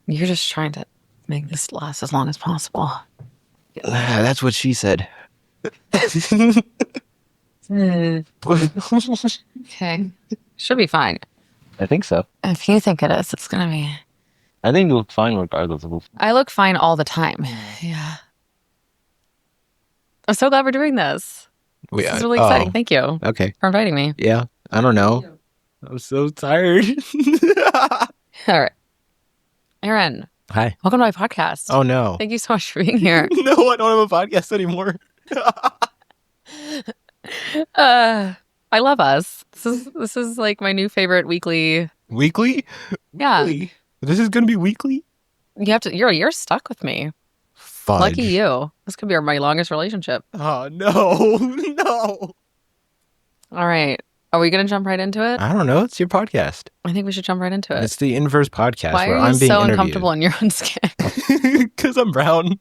You're just trying to make this last as long as possible. That's what she said. Okay. Should be fine. I think so. If you think it is, it's going to be. I think you look fine regardless of. I look fine all the time. Yeah. I'm so glad we're doing this. This is really exciting. Thank you Okay. for inviting me. Yeah. I don't know. I'm so tired. All right. Aaron. Hi. Welcome to my podcast. Oh, no. Thank you so much for being here. No, I don't have a podcast anymore. I love us. This is like my new favorite weekly. Weekly? Yeah. Weekly? This is gonna be weekly? You're stuck with me. Fudge. Lucky you. This could be my longest relationship. Oh, no. No. All right. Are we gonna jump right into it? I don't know. It's your podcast. I think we should jump right into it. It's the inverse podcast Why where are you I'm being so interviewed. uncomfortable in your own skin? Because I'm brown.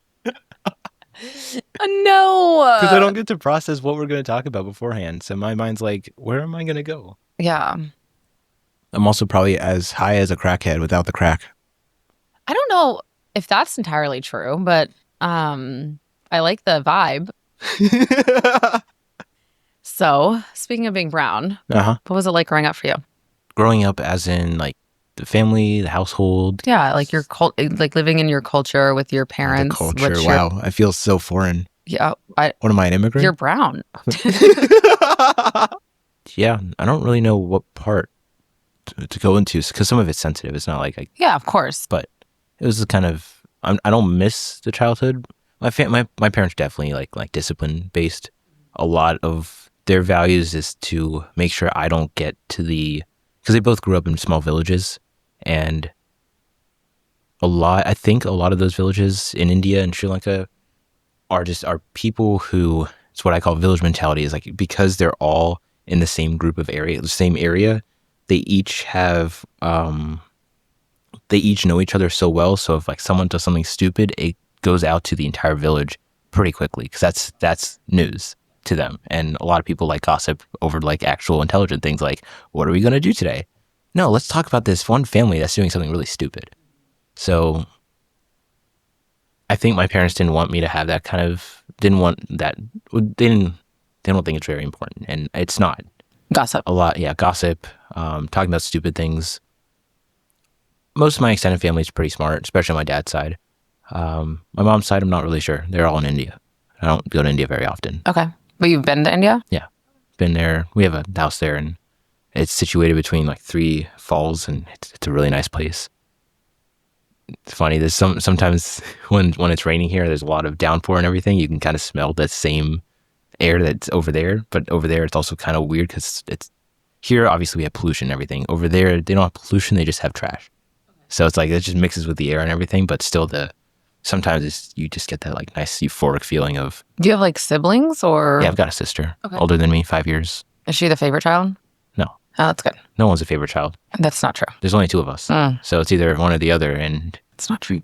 No. Because I don't get to process what we're going to talk about beforehand. So my mind's like, where am I going to go? Yeah. I'm also probably as high as a crackhead without the crack. I don't know if that's entirely true, but I like the vibe. So, speaking of being brown, what was it like growing up for you? Growing up as in like the family, the household. Yeah, like your like living in your culture with your parents. The culture. Wow, I feel so foreign. Yeah. What am I, an immigrant? You're brown. Yeah, I don't really know what part to go into because some of it's sensitive. It's not like yeah, of course. But it was kind of I don't miss the childhood. My parents definitely like discipline based. A lot of their values is to make sure I don't get to because they both grew up in small villages, and I think a lot of those villages in India and Sri Lanka are people who, it's what I call village mentality, is like because they're all in the same group of area, the same area, they each have they each know each other so well. So if like someone does something stupid, it goes out to the entire village pretty quickly because that's news to them. And a lot of people like gossip over like actual intelligent things like, what are we going to do today? No, let's talk about this one family that's doing something really stupid. So I think my parents didn't want me to have that they don't think it's very important. And it's not. Gossip. A lot, yeah, gossip, talking about stupid things. Most of my extended family is pretty smart, especially on my dad's side. My mom's side, I'm not really sure. They're all in India. I don't go to India very often. Okay. But you've been to India? Yeah. Been there. We have a house there, and it's situated between like 3 falls, and it's a really nice place. It's funny. There's sometimes when it's raining here, there's a lot of downpour and everything. You can kind of smell that same air that's over there. But over there, it's also kind of weird because it's here. Obviously, we have pollution and everything. Over there, they don't have pollution. They just have trash. So it's like it just mixes with the air and everything. But still, sometimes you just get that like nice euphoric feeling of. Do you have like siblings or? Yeah, I've got a sister, older than me, 5 years. Is she the favorite child? No. Oh, that's good. No one's a favorite child. That's not true. There's only 2 of us. So it's either one or the other. And it's not true.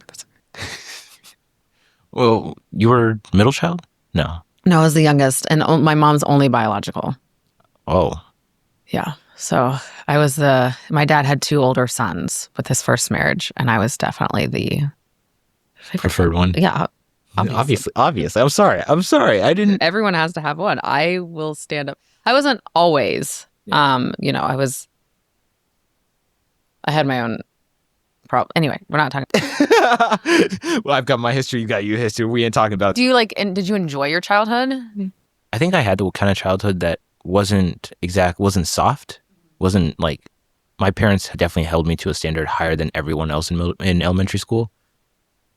Well, you were middle child? No. No, I was the youngest, and my mom's only biological. Oh. Yeah. So I was my dad had 2 older sons with his first marriage, and I was definitely the preferred one. Yeah. Obviously. I'm sorry. I didn't. Everyone has to have one. I will stand up. I wasn't always, I had my own problem. Anyway, we're not talking. Well, I've got my history. You got your history. We ain't talking about. Do you and did you enjoy your childhood? I think I had the kind of childhood that wasn't soft. Wasn't like, my parents definitely held me to a standard higher than everyone else in elementary school.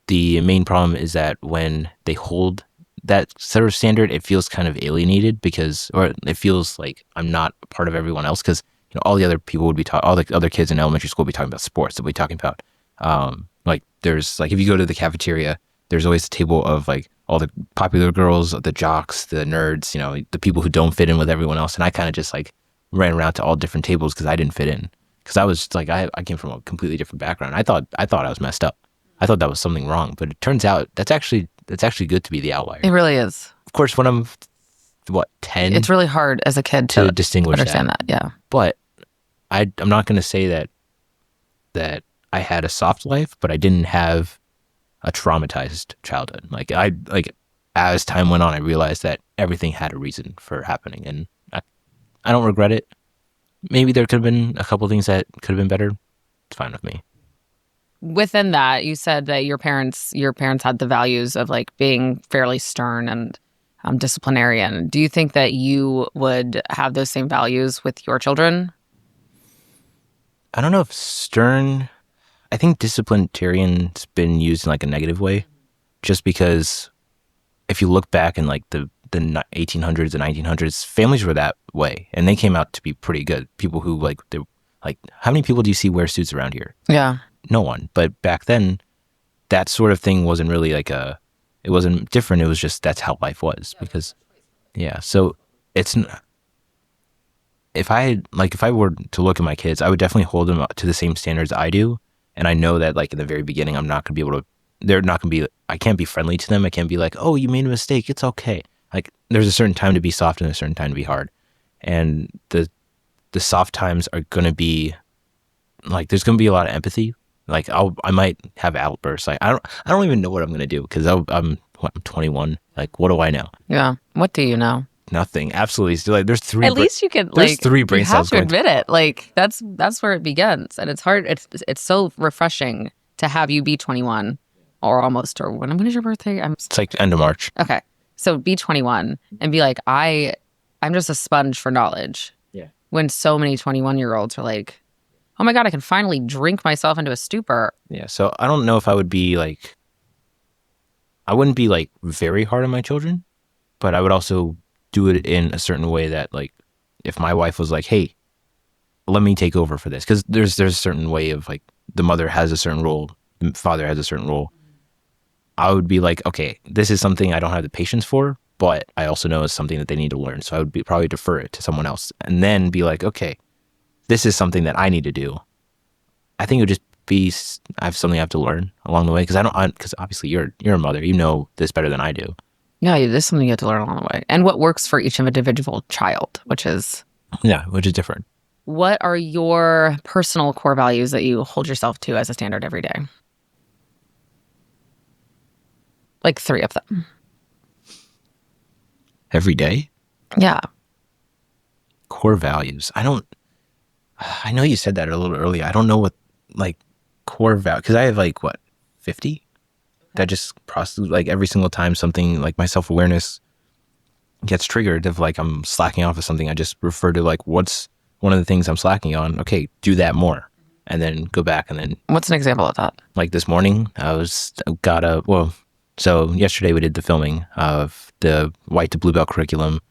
The main problem is that when they hold that sort of standard, it feels kind of alienated or it feels like I'm not a part of everyone else because all the other people would be all the other kids in elementary school would be talking about sports. They'll be talking about like there's like if you go to the cafeteria, there's always a table of like all the popular girls, the jocks, the nerds, the people who don't fit in with everyone else. And I kind of just like ran around to all different tables because I didn't fit in. Because I was like I came from a completely different background. I thought I was messed up. I thought that was something wrong, but it turns out that's actually good to be the outlier. It really is. Of course, when I'm 10, it's really hard as a kid to distinguish understand that. Yeah, but I'm not going to say that I had a soft life, but I didn't have a traumatized childhood. As time went on, I realized that everything had a reason for happening, and I don't regret it. Maybe there could have been a couple things that could have been better. It's fine with me. Within that, you said that your parents had the values of like being fairly stern and disciplinarian. Do you think that you would have those same values with your children? I don't know if stern. I think disciplinarian's been used in like a negative way, just because if you look back in like the 1800s and 1900s, families were that way, and they came out to be pretty good. People who like how many people do you see wear suits around here? Yeah. No one. But back then, that sort of thing wasn't really it wasn't different. It was just that's how life was. Because yeah, so it's if I were to look at my kids, I would definitely hold them up to the same standards I do, and I know that like in the very beginning, I'm not gonna be able to. They're not gonna be. I can't be friendly to them. I can't be like, oh, you made a mistake. It's okay. Like there's a certain time to be soft and a certain time to be hard, and the soft times are gonna be like there's gonna be a lot of empathy. Like I might have outbursts. Like I don't even know what I'm gonna do because I'm 21. Like what do I know? Yeah. What do you know? Nothing. Absolutely. So, like At least you can there's like three you brain have cells to going. admit it. Like that's where it begins, and it's hard. It's so refreshing to have you be 21 or almost or when is your birthday? It's like end of March. Okay. So be 21 and be like I'm just a sponge for knowledge. Yeah. When so many 21-year-olds are like, oh my God, I can finally drink myself into a stupor. Yeah. So I don't know if I would be like. I wouldn't be like very hard on my children, but I would also do it in a certain way that like if my wife was like, hey, let me take over for this, because there's a certain way of like the mother has a certain role, the father has a certain role. I would be like, okay, this is something I don't have the patience for, but I also know it's something that they need to learn. So I would probably defer it to someone else and then be like, okay, this is something that I need to do. I think it would just be I have something I have to learn along the way because because obviously you're a mother, you know this better than I do. Yeah, there's something you have to learn along the way. And what works for each individual child, which is Different. what are your personal core values that you hold yourself to as a standard every day? Like 3 of them. Every day, Yeah. core values. I know you said that a little earlier. I don't know what like core value, because I have like what 50 that just process like every single time something like my self-awareness gets triggered of like I'm slacking off of something, I just refer to like what's one of the things I'm slacking on. Okay, do that more, and then go back. And then What's an example of that? like this morning, so yesterday we did the filming of the white to bluebell curriculum,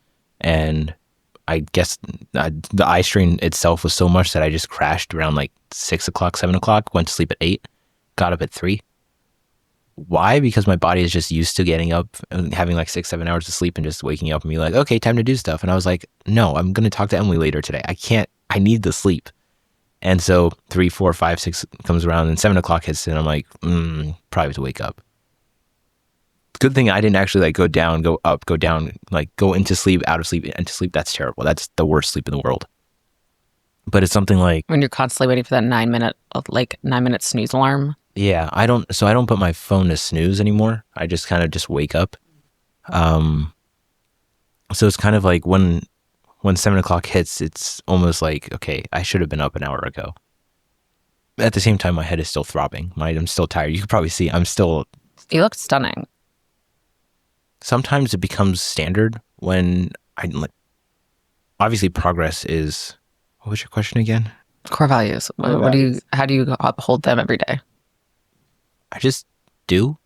and I guess the eye strain itself was so much that I just crashed around like 6 o'clock, 7 o'clock, went to sleep at 8, got up at 3. Why? Because my body is just used to getting up and having like 6, 7 hours of sleep and just waking up and be like, okay, time to do stuff. And I was like, no, I'm going to talk to Emily later today. I need the sleep. And so 3, 4, 5, 6 comes around and 7 o'clock hits and I'm like, probably have to wake up. Good thing I didn't actually like go down, go up, go down, like go into sleep, out of sleep, into sleep. That's terrible. That's the worst sleep in the world. But it's something like When you're constantly waiting for that 9-minute snooze alarm. yeah, I don't put my phone to snooze anymore. I just kind of just wake up. So it's kind of like when 7 o'clock hits, it's almost like, okay, I should have been up an hour ago. At the same time, my head is still throbbing. I'm still tired. You can probably see You look stunning. Sometimes it becomes standard when obviously progress is, what was your question again? Core values. How do you uphold them every day? I just do.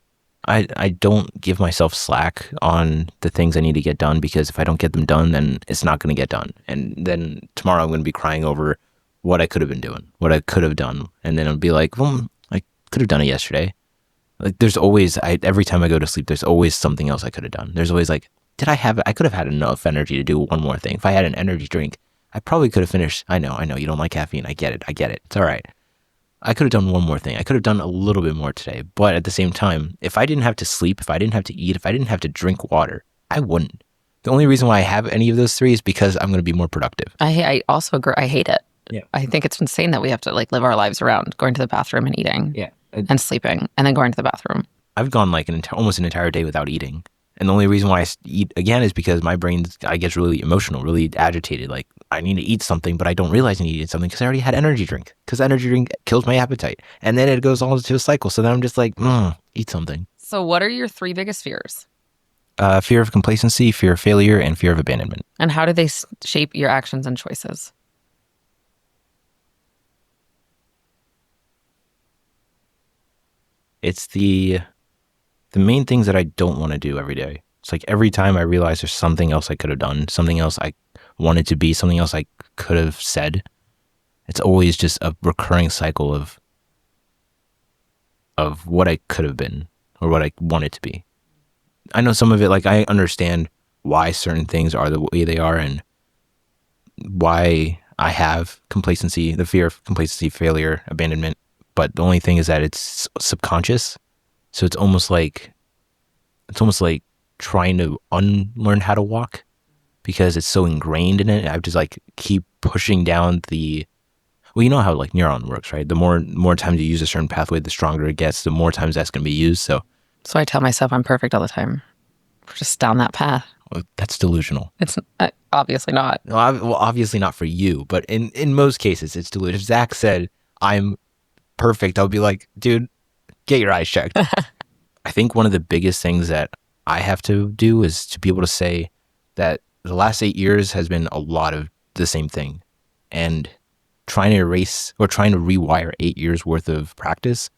I don't give myself slack on the things I need to get done, because if I don't get them done, then it's not going to get done. And then tomorrow I'm going to be crying over what I could have been doing, what I could have done. And then I'll be like, well, I could have done it yesterday. Like there's always, every time I go to sleep, there's always something else I could have done. There's always like, I could have had enough energy to do one more thing. If I had an energy drink, I probably could have finished. I know you don't like caffeine. I get it. It's all right. I could have done one more thing. I could have done a little bit more today. But at the same time, if I didn't have to sleep, if I didn't have to eat, if I didn't have to drink water, I wouldn't. The only reason why I have any of those 3 is because I'm going to be more productive. I also agree. I hate it. Yeah. I think it's insane that we have to like live our lives around going to the bathroom and eating Yeah. and sleeping and then going to the bathroom. I've gone like almost an entire day without eating. And the only reason why I eat again is because my brain, I get really emotional, really agitated. Like I need to eat something, but I don't realize I need to eat something because I already had energy drink. Because energy drink kills my appetite. And then it goes all into a cycle. So then I'm just like, eat something. So what are your three biggest fears? Fear of complacency, fear of failure, and fear of abandonment. And how do they shape your actions and choices? It's the main things that I don't want to do every day. It's like every time I realize there's something else I could have done, something else I wanted to be, something else I could have said. It's always just a recurring cycle of what I could have been or what I wanted to be. I know some of it, like I understand why certain things are the way they are and why I have complacency, the fear of complacency, failure, abandonment. But the only thing is that it's subconscious. So it's almost like trying to unlearn how to walk because it's so ingrained in it. I just like keep pushing down well, you know how like neuron works, right? The more times you use a certain pathway, the stronger it gets, the more times that's going to be used. So I tell myself I'm perfect all the time. We're just down that path. well, that's delusional. It's obviously not. Well, obviously not for you, but in most cases, it's delusional. If Zach said, I'm perfect, I'll be like, dude, get your eyes checked. I think one of the biggest things that I have to do is to be able to say that the last 8 years has been a lot of the same thing. And trying to erase or trying to rewire 8 years worth of practice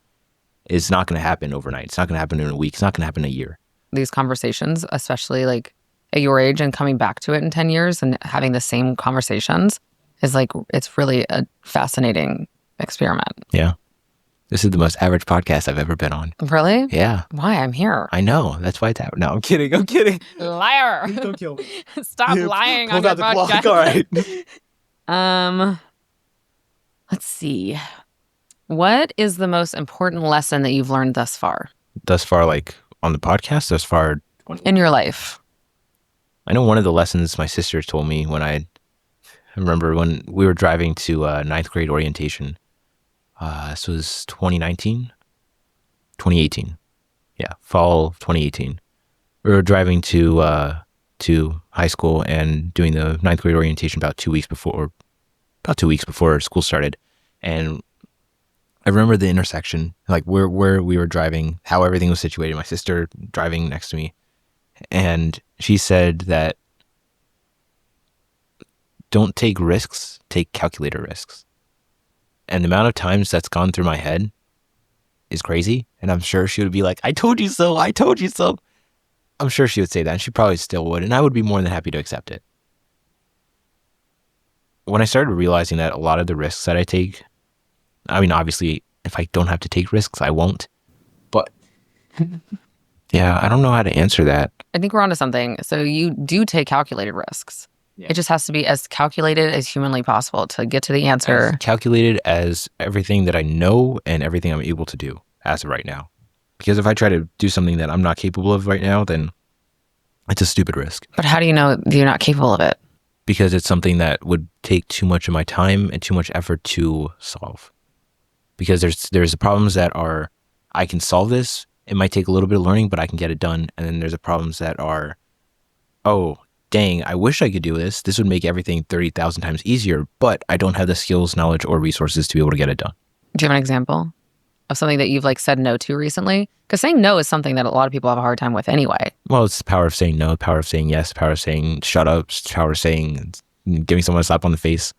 is not going to happen overnight. It's not going to happen in a week. It's not going to happen in a year. These conversations, especially like at your age and coming back to it in 10 years and having the same conversations is like, it's really a fascinating experiment. Yeah. This is the most average podcast I've ever been on. Really? Yeah. Why? I'm here. I know. That's why it's average. No, I'm kidding. I'm kidding. Liar. Don't kill me. Stop lying on Pulled your out the podcast. block. All right. Let's see. What is the most important lesson that you've learned thus far? Thus far, like on the podcast, thus far in your life? I know one of the lessons my sister told me when I remember when we were driving to ninth grade orientation. This was 2019, 2018. Yeah, fall of 2018. We were driving to high school and doing the ninth grade orientation about 2 weeks before school started. And I remember the intersection, like where we were driving, how everything was situated. My sister driving next to me. And she said that don't take risks, take calculated risks. And the amount of times that's gone through my head is crazy. And I'm sure she would be like, I told you so. I told you so. I'm sure she would say that. And she probably still would. And I would be more than happy to accept it. When I started realizing that a lot of the risks that I take, I mean, obviously, if I don't have to take risks, I won't. But yeah, I don't know how to answer that. I think we're onto something. So you do take calculated risks. Yeah. It just has to be as calculated as humanly possible to get to the answer. As calculated as everything that I know and everything I'm able to do as of right now. Because if I try to do something that I'm not capable of right now, then it's a stupid risk. But how do you know you're not capable of it? Because it's something that would take too much of my time and too much effort to solve. Because there's problems that are, I can solve this. It might take a little bit of learning, but I can get it done. And then there's the problems that are, oh, dang, I wish I could do this. This would make everything 30,000 times easier, but I don't have the skills, knowledge, or resources to be able to get it done. Do you have an example of something that you've like said no to recently? Because saying no is something that a lot of people have a hard time with anyway. Well, it's the power of saying no, the power of saying yes, the power of saying shut up, the power of saying, giving someone a slap on the face.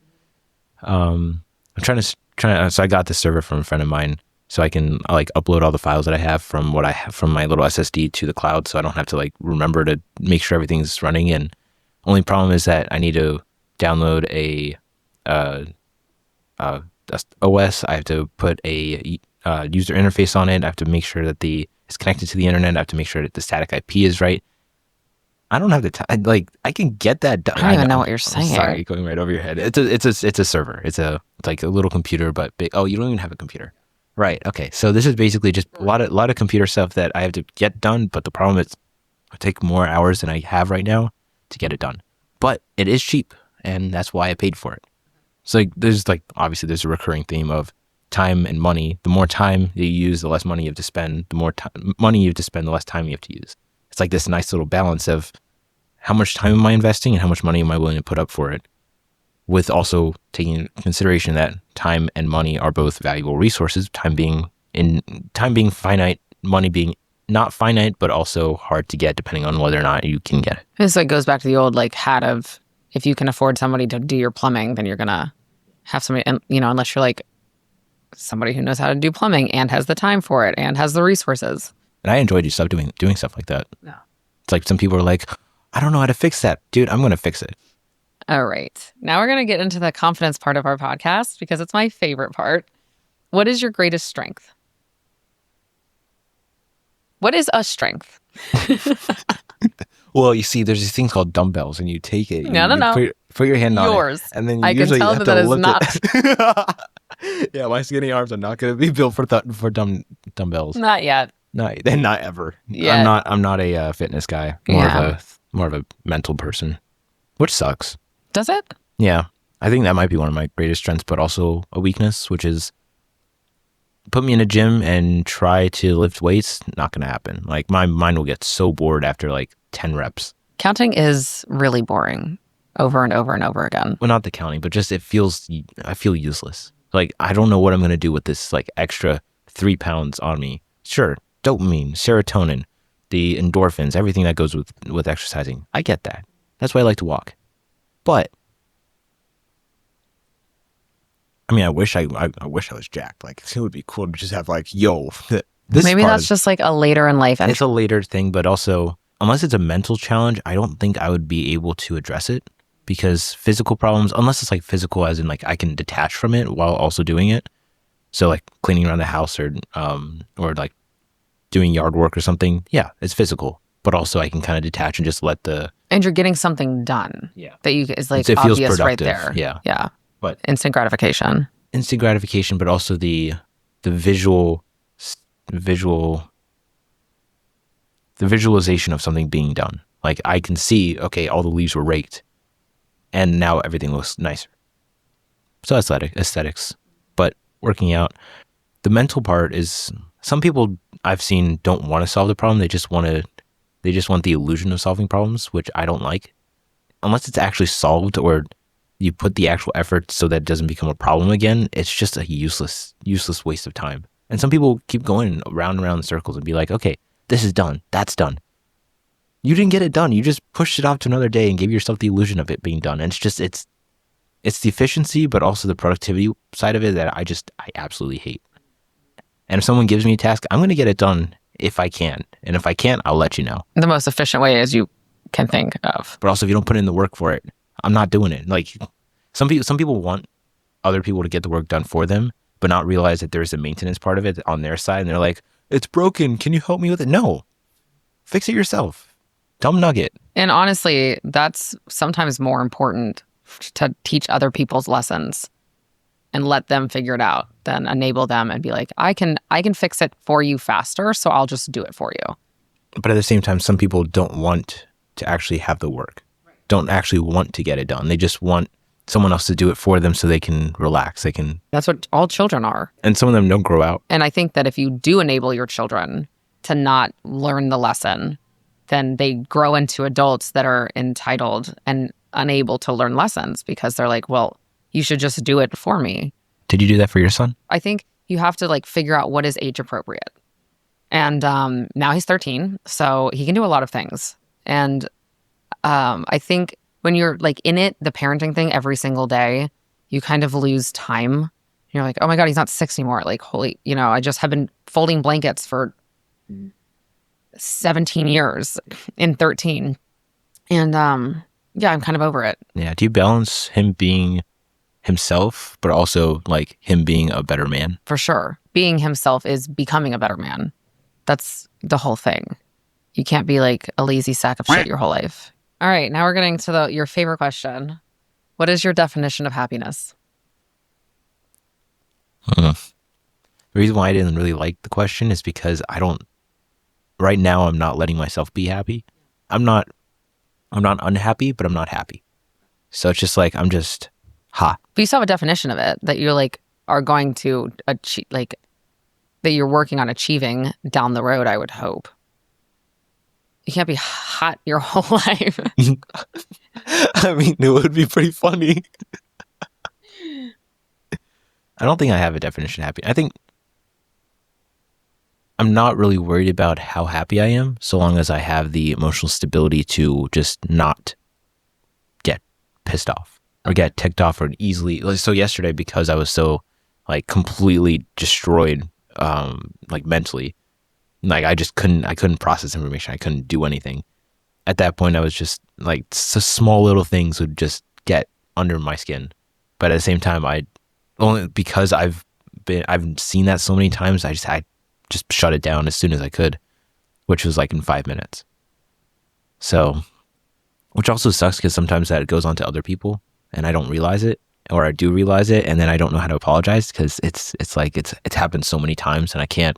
I'm trying to, so I got this server from a friend of mine so I can like upload all the files that I have from what I have from my little SSD to the cloud. So I don't have to like remember to make sure everything's running. And only problem is that I need to download a OS. I have to put a user interface on it. I have to make sure that it's connected to the internet. I have to make sure that the static IP is right. I don't have the time. Like I can get that done. I don't even know what you're saying. Sorry, going right over your head. It's a server. It's like a little computer, but big. Oh, you don't even have a computer, right? Okay, so this is basically just a lot of computer stuff that I have to get done. But the problem is, it take more hours than I have right now to get it done. But it is cheap, and that's why I paid for it. It's like there's like obviously there's a recurring theme of time and money. The more time you use, the less money you have to spend. The more money you have to spend, the less time you have to use. It's like this nice little balance of how much time am I investing and how much money am I willing to put up for it, with also taking into consideration that time and money are both valuable resources. Time being finite, money being not finite, but also hard to get depending on whether or not you can get it. This like goes back to the old like hat of if you can afford somebody to do your plumbing, then you're gonna have somebody, and unless you're like somebody who knows how to do plumbing and has the time for it and has the resources. And I enjoyed doing stuff like that. Yeah. It's like some people are like, I don't know how to fix that. Dude, I'm going to fix it. All right. Now we're going to get into the confidence part of our podcast because it's my favorite part. What is your greatest strength? What is a strength? Well, you see, there's these things called dumbbells, and you take it. No. Put your hand on Yours. it. And then you I can usually tell have that to is lift not. it. Yeah, my skinny arms are not going to be built for dumbbells. Not yet. Not ever. Yeah. I'm not a fitness guy. More of a mental person, which sucks. Does it? Yeah. I think that might be one of my greatest strengths, but also a weakness, which is put me in a gym and try to lift weights. Not going to happen. Like my mind will get so bored after like 10 reps. Counting is really boring over and over and over again. Well, not the counting, but just I feel useless. Like, I don't know what I'm going to do with this like extra 3 pounds on me. Sure. Dopamine, serotonin, the endorphins, everything that goes with exercising. I get that. That's why I like to walk. But I mean, I wish I was jacked. Like, it would be cool to just have like, this. Maybe that's just like a later in life. It's a later thing, but also, unless it's a mental challenge, I don't think I would be able to address it, because physical problems, unless it's like physical as in like I can detach from it while also doing it. So like cleaning around the house or like doing yard work or something. Yeah, it's physical, but also I can kind of detach and just let and you're getting something done. Yeah. That is like it feels obvious right productive. there. Yeah. Yeah. But instant gratification, but also the visualization of something being done. Like I can see, okay, all the leaves were raked and now everything looks nicer. So aesthetics, but working out. The mental part is, some people I've seen don't want to solve the problem. They just want the illusion of solving problems, which I don't like. Unless it's actually solved or you put the actual effort so that it doesn't become a problem again, it's just a useless waste of time. And some people keep going around and around in circles and be like, okay, this is done. That's done. You didn't get it done. You just pushed it off to another day and gave yourself the illusion of it being done. And it's the efficiency, but also the productivity side of it that I absolutely hate. And if someone gives me a task, I'm going to get it done if I can. And if I can't, I'll let you know. The most efficient way as you can think of. But also, if you don't put in the work for it, I'm not doing it. Like some people want other people to get the work done for them, but not realize that there's a maintenance part of it on their side. And they're like, it's broken. Can you help me with it? No, fix it yourself. Dumb nugget. And honestly, that's sometimes more important to teach other people's lessons and let them figure it out than enable them and be like, I can fix it for you faster, so I'll just do it for you. But at the same time, some people don't want to actually have the work, don't actually want to get it done. They just want someone else to do it for them so they can relax. That's what all children are. And some of them don't grow out. And I think that if you do enable your children to not learn the lesson, then they grow into adults that are entitled and unable to learn lessons because they're like, well, you should just do it for me. Did you do that for your son? I think you have to like figure out what is age appropriate. And now he's 13, so he can do a lot of things. And I think when you're like in it, the parenting thing every single day, you kind of lose time. You're like, oh my God, he's not 6 anymore. Like, holy, I just have been folding blankets for 17 years in 13. And yeah, I'm kind of over it. Yeah. Do you balance him being himself, but also like him being a better man? For sure. Being himself is becoming a better man. That's the whole thing. You can't be like a lazy sack of shit your whole life. All right, now we're getting to your favorite question. What is your definition of happiness? The reason why I didn't really like the question is because right now I'm not letting myself be happy. I'm not unhappy, but I'm not happy. So it's just like, I'm just Ha. But you still have a definition of it that you're like are going to achieve, like that you're working on achieving down the road, I would hope. You can't be hot your whole life. I mean, it would be pretty funny. I don't think I have a definition of happy. I think I'm not really worried about how happy I am, so long as I have the emotional stability to just not get pissed off or get ticked off or easily. So yesterday, because I was so like completely destroyed, like mentally, like I couldn't process information. I couldn't do anything. At that point, I was just like, so small little things would just get under my skin. But at the same time, I only because I've seen that so many times, I just shut it down as soon as I could, which was like in 5 minutes. So, which also sucks because sometimes that goes on to other people and I don't realize it, or I do realize it, and then I don't know how to apologize because it's happened so many times and I can't.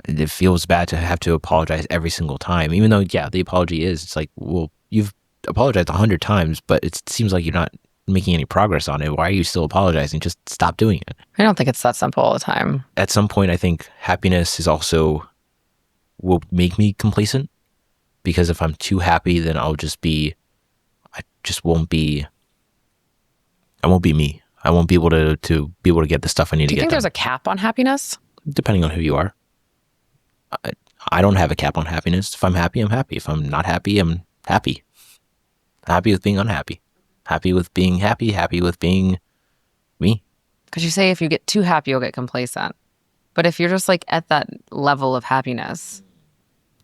It feels bad to have to apologize every single time, even though, yeah, the apology is, it's like, well, you've apologized 100 times, but it seems like you're not making any progress on it. Why are you still apologizing? Just stop doing it. I don't think it's that simple all the time. At some point, I think happiness is also will make me complacent, because if I'm too happy, then I won't be me. I won't be able to get the stuff I need to get done. Do you think there's a cap on happiness? Depending on who you are. I don't have a cap on happiness. If I'm happy, I'm happy. If I'm not happy, I'm happy. Happy with being unhappy. Happy with being happy. Happy with being me. Because you say if you get too happy, you'll get complacent. But if you're just like at that level of happiness,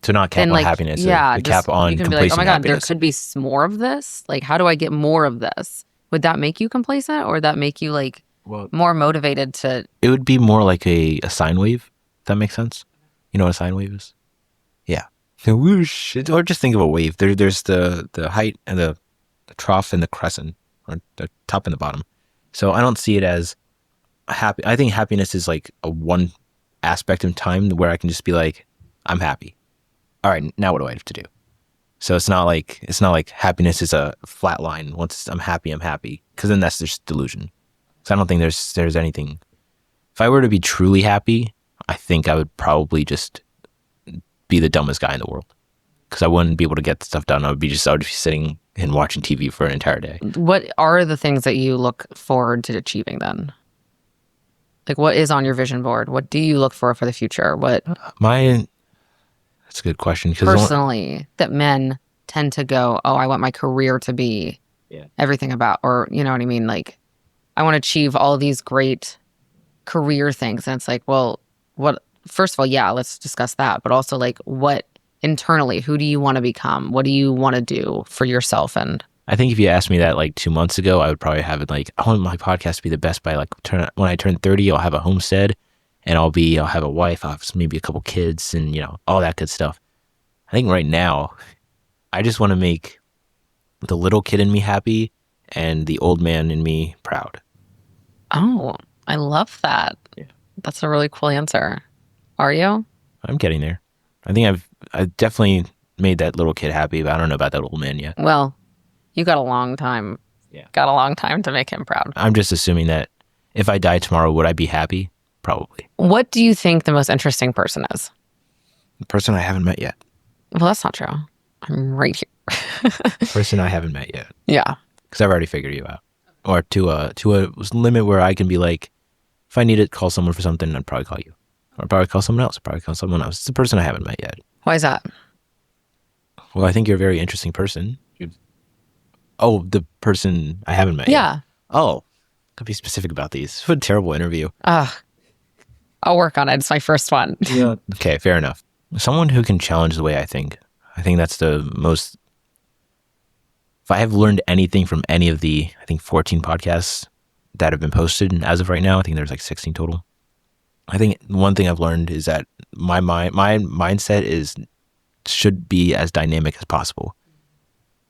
to not cap then on like, happiness, yeah, the cap on you can be complacent like, oh my God, happiness. there could be more of this. Like, how do I get more of this? Would that make you complacent, or would that make you like more motivated to? It would be more like a sine wave. If that makes sense. You know what a sine wave is? Yeah. The whoosh. Or just think of a wave. There's the height and the trough and the crescent, or the top and the bottom. So I don't see it as happy. I think happiness is like a one aspect in time where I can just be like, I'm happy. All right, now what do I have to do? So it's not like happiness is a flat line. Once I'm happy, because then that's just delusion. So I don't think there's anything. If I were to be truly happy, I think I would probably just be the dumbest guy in the world, because I wouldn't be able to get stuff done. I would be sitting and watching TV for an entire day. What are the things that you look forward to achieving then? Like, what is on your vision board? What do you look for the future? That's a good question. Personally, that men tend to go, oh, I want my career to be everything about, or you know what I mean? Like, I want to achieve all these great career things. And it's like, well, what, first of all, yeah, let's discuss that. But also like, what internally, who do you want to become? What do you want to do for yourself? And I think if you asked me that like 2 months ago, I would probably have it like, I want my podcast to be the best by like when I turn 30, I'll have a homestead and I'll have a wife, I'll have maybe a couple kids and, you know, all that good stuff. I think right now, I just want to make the little kid in me happy and the old man in me proud. Oh, I love that. Yeah. That's a really cool answer. Are you? I'm getting there. I think I've definitely made that little kid happy, but I don't know about that old man yet. Well, you got a long time. Yeah. Got a long time to make him proud. I'm just assuming that if I die tomorrow, would I be happy? Probably. What do you think the most interesting person is? The person I haven't met yet. Well, that's not true. I'm right here. Person I haven't met yet. Yeah. Because I've already figured you out. Or to a limit where I can be like, if I need to call someone for something, I'd probably call you. Or I'd probably call someone else. It's the person I haven't met yet. Why is that? Well, I think you're a very interesting person. Oh, the person I haven't met yeah. yet. Oh, gotta be specific about these. What a terrible interview. I'll work on it. It's my first one. Yeah. Okay, fair enough. Someone who can challenge the way I think. I think that's the most... If I have learned anything from any of the, I think, 14 podcasts that have been posted, and as of right now, I think there's like 16 total. I think one thing I've learned is that my mindset should be as dynamic as possible,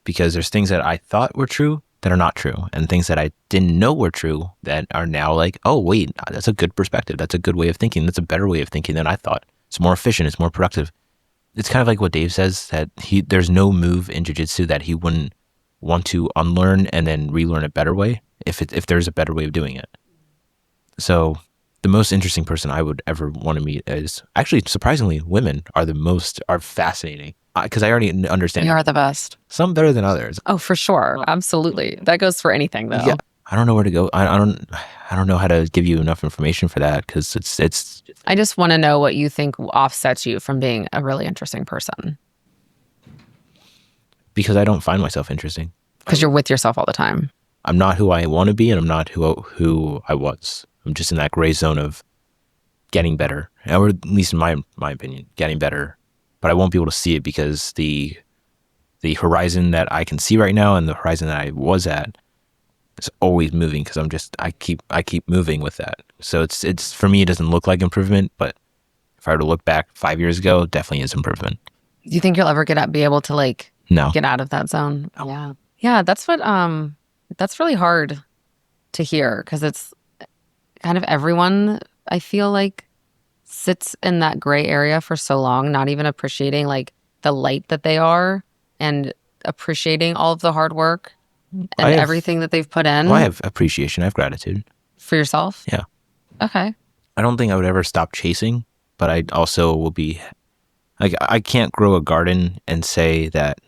because there's things that I thought were true that are not true, and things that I didn't know were true that are now like, oh wait, that's a good perspective. That's a good way of thinking. That's a better way of thinking than I thought. It's more efficient. It's more productive. It's kind of like what Dave says, that there's no move in jiu-jitsu that he wouldn't want to unlearn and then relearn a better way. if there's a better way of doing it. So the most interesting person I would ever want to meet is actually, surprisingly, women are fascinating, because I already understand You are the best. some better than others. Oh, for sure. Absolutely. That goes for anything, though. Yeah, I don't know where to go. I don't know how to give you enough information for that, because it's. I just want to know what you think offsets you from being a really interesting person. Because I don't find myself interesting. Because you're with yourself all the time. I'm not who I want to be, and I'm not who I was. I'm just in that gray zone of getting better, or at least in my opinion, getting better. But I won't be able to see it because the horizon that I can see right now and the horizon that I was at is always moving, because I keep moving with that. So it's for me, it doesn't look like improvement, but if I were to look back 5 years ago, it definitely is improvement. Do you think you'll ever be able to No. get out of that zone? Yeah. Yeah, that's really hard to hear, because it's kind of everyone, I feel like, sits in that gray area for so long, not even appreciating the light that they are and appreciating all of the hard work and everything that they've put in. Well, I have appreciation. I have gratitude. For yourself? Yeah. Okay. I don't think I would ever stop chasing, but I also will be I can't grow a garden and say that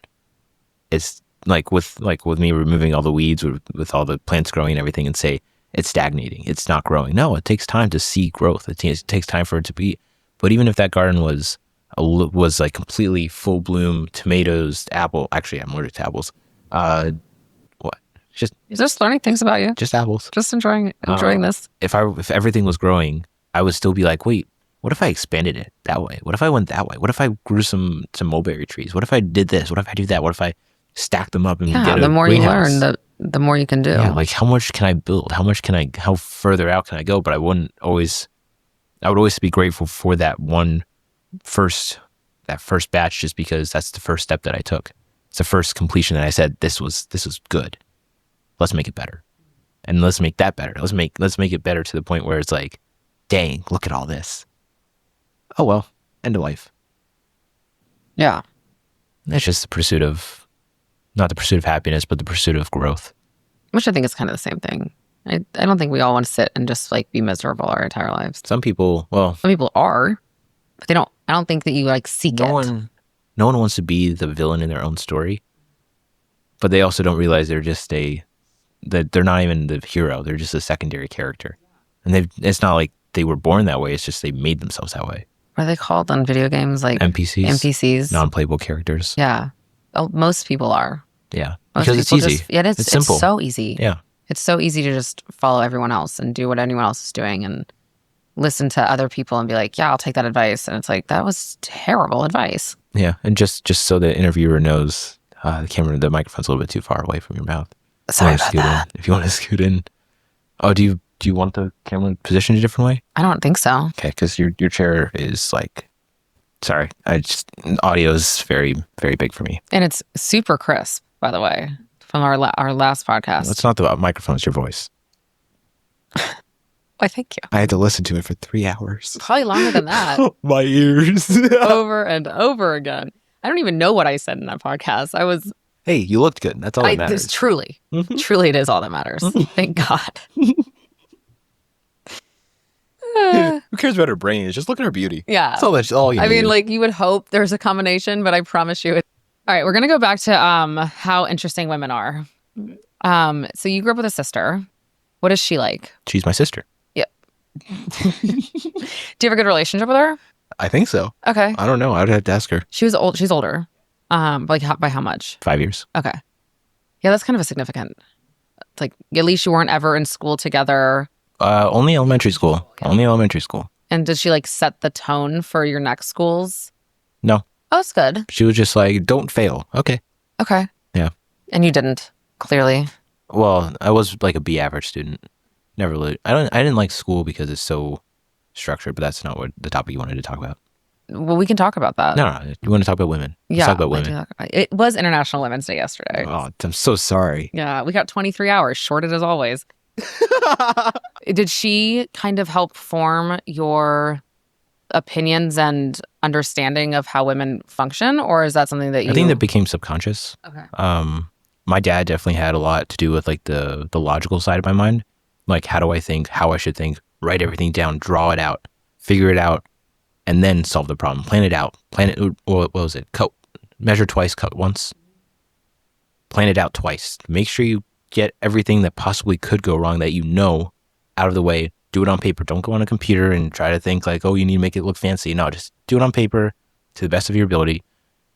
it's with me removing all the weeds, with all the plants growing and everything, and say it's stagnating, it's not growing. No, it takes time to see growth. It takes time for it to be. But even if that garden was completely full bloom, tomatoes, apple. Actually, I'm allergic to apples. What? Just learning things about you. Just apples. Just enjoying this. If everything was growing, I would still be like, wait, what if I expanded it that way? What if I went that way? What if I grew some mulberry trees? What if I did this? What if I do that? What if I stacked them up and get a the more greenhouse? you learn, the more you can do. Yeah, how much can I build? How further out can I go? But I would always be grateful for that first batch, just because that's the first step that I took. It's the first completion that I said, this was good. Let's make it better. And let's make that better. Let's make it better to the point where it's like, dang, look at all this. Oh well, end of life. Yeah. That's just the pursuit of, not the pursuit of happiness, but the pursuit of growth. Which I think is kind of the same thing. I don't think we all want to sit and just be miserable our entire lives. Some people are, but they don't. I don't think that you seek it. No one wants to be the villain in their own story, but they also don't realize that they're not even the hero. They're just a secondary character, and it's not like they were born that way. It's just they made themselves that way. What are they called on video games? NPCs, non-playable characters. Yeah, most people are. Yeah, because it's easy. It's simple. It's so easy. Yeah, it's so easy to just follow everyone else and do what anyone else is doing and listen to other people and be like, yeah, I'll take that advice. And it's like, that was terrible advice. Yeah, and just so the interviewer knows, the microphone's a little bit too far away from your mouth. Sorry about that. If you want to scoot in. Oh, do you want the camera positioned a different way? I don't think so. Okay, because your chair is sorry, audio is very, very big for me. And it's super crisp, by the way, from our last podcast. It's not the microphone, it's your voice. Why, thank you. I had to listen to it for 3 hours. Probably longer than that. My ears. Over and over again. I don't even know what I said in that podcast. Hey, you looked good. That's all that matters. Truly it is all that matters. Thank God. Who cares about her brain? Just look at her beauty. Yeah. That's all you need. I mean, you would hope there's a combination, but I promise you. All right, we're going to go back to how interesting women are. So you grew up with a sister. What is she like? She's my sister. Yep. Do you have a good relationship with her? I think so. Okay. I don't know. I would have to ask her. She's older. By how much? 5 years. Okay. Yeah, that's kind of a significant. It's at least you weren't ever in school together. Only elementary school. Okay. Only elementary school. And did she set the tone for your next schools? No. Oh, that's good. She was just don't fail. Okay. Okay. Yeah. And you didn't, clearly. Well, I was a B average student. Never really. I didn't like school because it's so structured, but that's not what the topic you wanted to talk about. Well, we can talk about that. No, you want to talk about women? Yeah. Let's talk about women. It was International Women's Day yesterday. Oh, I'm so sorry. Yeah, we got 23 hours, shorted as always. Did she kind of help form your opinions and understanding of how women function, or is that something that you... I think that became subconscious. Okay. my dad definitely had a lot to do with like the logical side of my mind. Like, how do I think, how I should think, write everything down, draw it out, figure it out, and then solve the problem. Plan it out. Plan it, what was it? Measure twice, cut once. Plan it out twice. Make sure you get everything that possibly could go wrong that you know out of the way. Do it on paper. Don't go on a computer and try to think like, oh, you need to make it look fancy. No, just do it on paper to the best of your ability.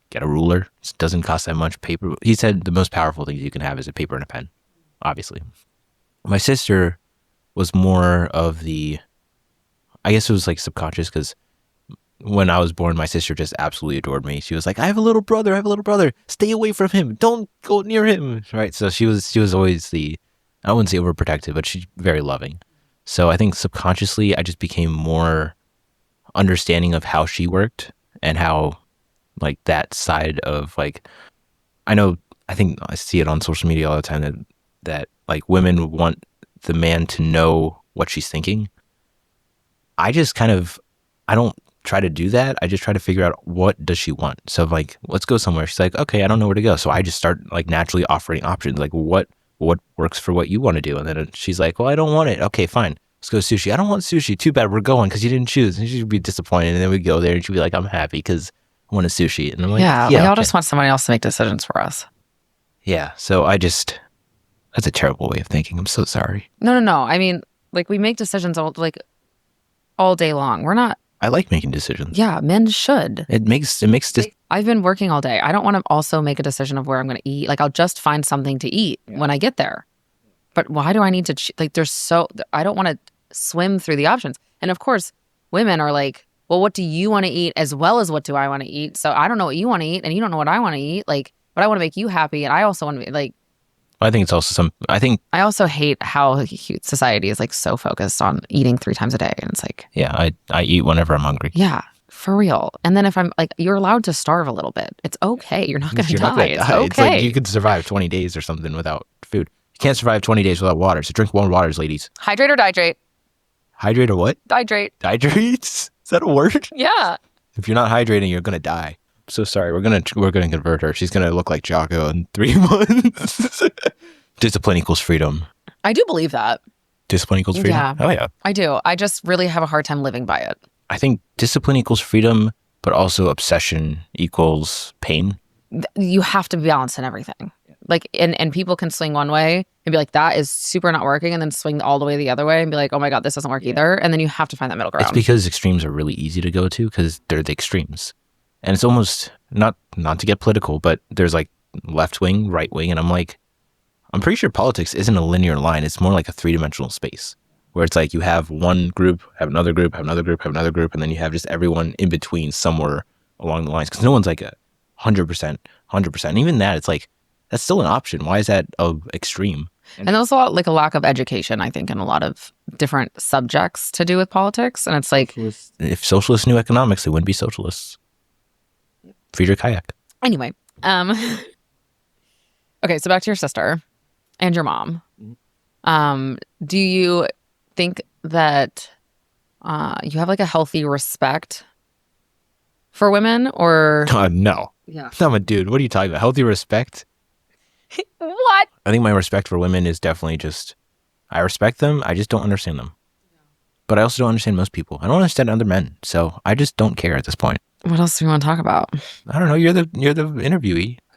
Get a ruler. It doesn't cost that much. Paper. He said the most powerful things you can have is a paper and a pen, obviously. My sister was more of the, I guess it was like subconscious, because when I was born, my sister just absolutely adored me. She was like, I have a little brother. I have a little brother. Stay away from him. Don't go near him. Right. So she was always the, I wouldn't say overprotective, but she's very loving. So I think subconsciously I just became more understanding of how she worked and how like that side of like, I think I see it on social media all the time that like women want the man to know what she's thinking. I just kind of, I don't try to do that. I just try to figure out what does she want. So like, let's go somewhere. She's like, okay, I don't know where to go. So I just start like naturally offering options. Like what works for what you want to do? And then she's like, well, I don't want it. Okay, fine. Let's go sushi. I don't want sushi. Too bad. We're going because you didn't choose. And she'd be disappointed. And then we go there and she'd be like, I'm happy because I want a sushi. And I'm like, Yeah, yeah, we all okay. just want somebody else to make decisions for us. Yeah. So that's a terrible way of thinking. I'm so sorry. No. I mean, like we make decisions all day long. We're not. I like making decisions. Yeah, men should. It makes this. I've been working all day. I don't want to also make a decision of where I'm going to eat. Like I'll just find something to eat when I get there. But why do I need to like? I don't want to swim through the options. And of course, women are like, well, what do you want to eat as well as what do I want to eat? So I don't know what you want to eat, and you don't know what I want to eat. Like, but I want to make you happy, and I also want to be like. I think it's also I also hate how society is like so focused on eating 3 times a day. And it's like, yeah, I eat whenever I'm hungry. yeah, for real. And then if I'm like, you're allowed to starve a little bit. It's okay. You're not going to die. It's okay. It's like you could survive 20 days or something without food. You can't survive 20 days without water. So drink warm waters, ladies. Hydrate or dihydrate? Hydrate or what? Dihydrate. Dihydrate? Is that a word? Yeah. If you're not hydrating, you're going to die. I'm so sorry. We're going to convert her. She's going to look like Jocko in 3 months. Discipline equals freedom. I do believe that. Discipline equals freedom? Yeah. Oh, yeah. I do. I just really have a hard time living by it. I think discipline equals freedom, but also obsession equals pain. You have to balance in everything. Like, and people can swing one way and be like, that is super not working, and then swing all the way the other way and be like, oh my God, this doesn't work either. And then you have to find that middle ground. It's because extremes are really easy to go to because they're the extremes. And it's almost, not to get political, but there's like left wing, right wing, and I'm pretty sure politics isn't a linear line. It's more like a 3-dimensional space where it's like you have one group, have another group, have another group, have another group, and then you have just everyone in between somewhere along the lines. Because no one's like 100%. And even that, it's like, that's still an option. Why is that extreme? And there's a lot, like a lack of education, I think, in a lot of different subjects to do with politics. And it's like, if socialists knew economics, they wouldn't be socialists. Friedrich Hayek. Anyway, okay, so back to your sister and your mom. Do you think that you have like a healthy respect for women, or no? Yeah, I'm a dude. What are you talking about? Healthy respect? What? I think my respect for women is definitely just, I respect them. I just don't understand them. But I also don't understand most people. I don't understand other men, so I just don't care at this point. What else do you want to talk about? I don't know. You're the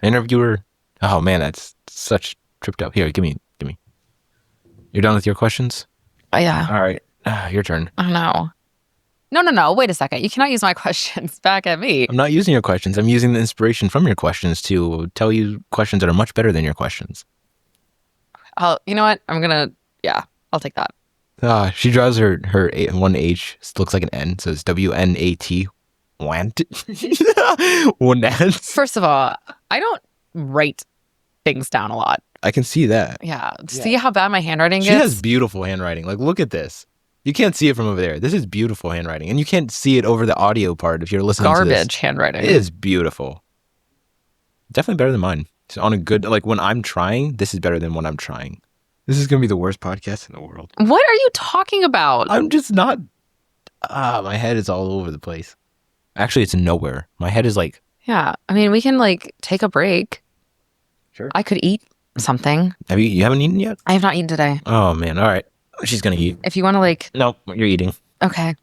interviewer. Oh man, that's such tripped up. Here, give me. You're done with your questions? Yeah. All right. Your turn. Oh, no. No. Wait a second. You cannot use my questions back at me. I'm not using your questions. I'm using the inspiration from your questions to tell you questions that are much better than your questions. You know what? I'll take that. She draws her one H. Looks like an N. So it's WNAT. Want. First of all, I don't write things down a lot. I can see that. Yeah. See how bad my handwriting is? She has beautiful handwriting. Like, look at this. You can't see it from over there. This is beautiful handwriting. And you can't see it over the audio part if you're listening to this. Garbage handwriting. It is beautiful. Definitely better than mine. It's on a good, like when I'm trying, this is better than when I'm trying. This is going to be the worst podcast in the world. What are you talking about? I'm just not, my head is all over the place. Actually, it's nowhere. My head is like. Yeah. I mean, we can like take a break. Sure. I could eat something. You haven't eaten yet? I have not eaten today. Oh man, all right. She's gonna eat. If you want to like, No, you're eating. okay.